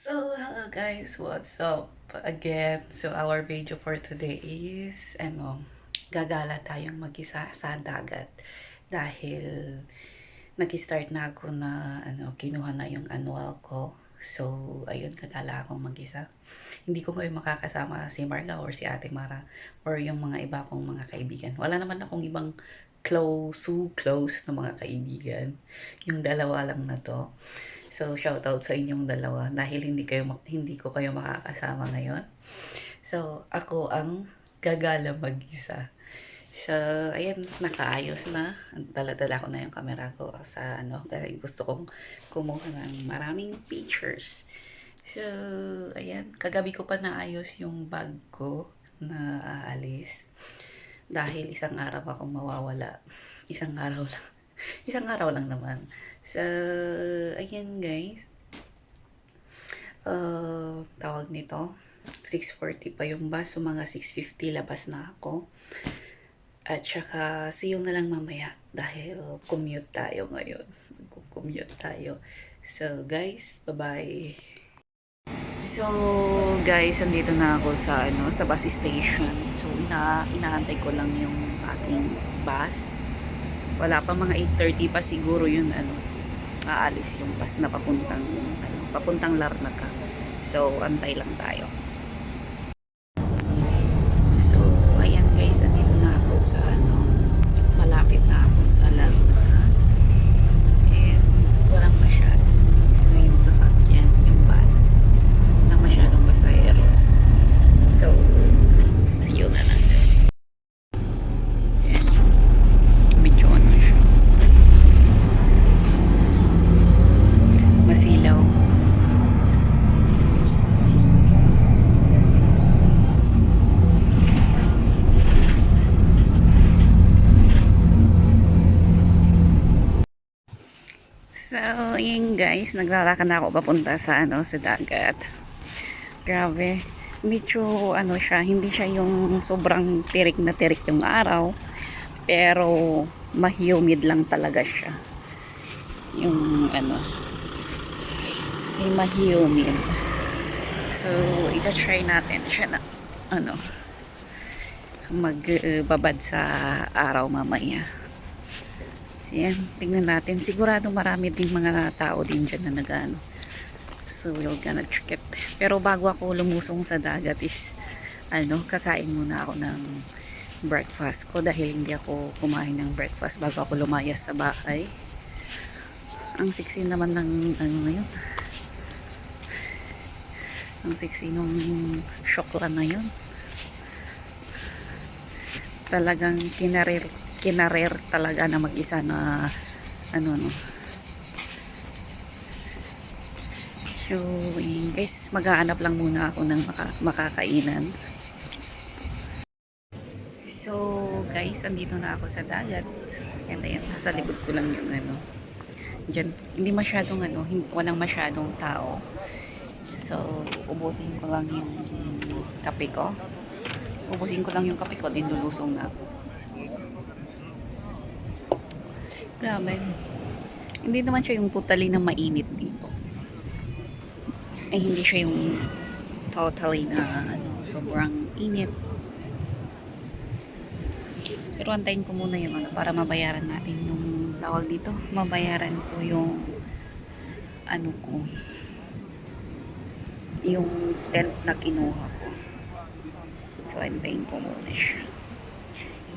So, hello guys, what's up? Again, so our video for today is, gagala tayong mag-isa sa dagat dahil nag-start na ako na, kinuha na yung annual ko. So, ayun, gagala akong mag-isa. Hindi ko ngayon makakasama si Marla or si Ate Mara or yung mga iba kong mga kaibigan. Wala naman akong ibang close na mga kaibigan. Yung dalawa lang na to. So, shoutout sa inyong dalawa dahil hindi ko kayo makakasama ngayon. So, ako ang gagala mag-isa. So, ayan, nakaayos na. Dala-dala ko na yung camera ko sa dahil gusto kong kumuha ng maraming pictures. So, ayan, kagabi ko pa naayos yung bag ko na aalis. Dahil isang araw akong mawawala. Isang araw lang naman. So, ayan guys. Tawag nito. 6:40 pa yung bus. So, mga 6:50 labas na ako. At saka, see you na lang mamaya. Dahil commute tayo ngayon. Mag-commute tayo. So, guys, bye-bye. So, guys, andito na ako sa bus station. So, inaantay ko lang yung aking bus. Wala pa, mga 8:30 pa siguro yun aalis yung bus na papuntang Larnaca. So, antay lang tayo. So, ayan guys, andito na ako sa malapit na ako sa Larnaca. And walang masyadong yung sasakyan, yung bus. Walang masyadong pasaheros. So, see you na lang. Ayan. Medyo siya. Masilaw. So, yun guys, naglalakad na ako papunta sa sa dagat. Grabe. Medyo siya, hindi siya yung sobrang tirik na tirik yung araw, pero ma-humid lang talaga siya. Yung yung ma-humid. So, ita-try natin siya na magbabad sa araw mamaya. So, yan, tingnan natin. Sigurado marami ding mga tao din dyan na So, we're gonna check it. Pero bago ako lumusong sa dagat is, kakain muna ako ng breakfast ko dahil hindi ako kumain ng breakfast bago ako lumayas sa bahay. Ang sexy naman ng ngayon. Ang sexy nung syokla na yun. Talagang kinarer talaga na mag-isa na So, guys, maghahanap lang muna ako ng makakainan. So, guys, andito na ako sa dagat. And ayan, nasa likod ko lang yung dyan. Hindi masyadong walang masyadong tao. So, ubusin ko lang yung kape ko. Din lulusong na ako. Grabe. Hindi naman siya yung totally na mainit dito. Hindi siya yung totally na sobrang init. Pero antayin ko muna yung para mabayaran natin yung tawag dito. Mabayaran ko yung yung tent na kinuha ko. So, antayin ko muna siya.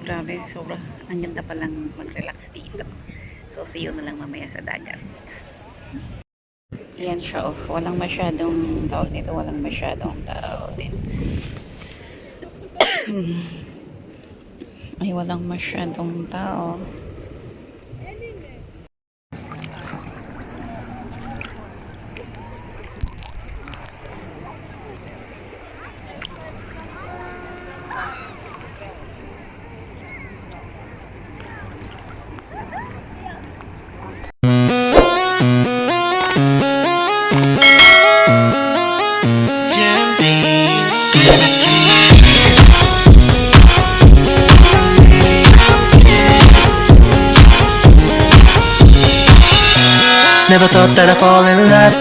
Grabe, sobra. Ang ganda palang mag-relax dito. So, see you na lang mamaya sa dagat. Yan siya. Walang masyadong tawag nito. Walang masyadong tao din. Ay, walang masyadong tao. Never thought that I'd fall in love.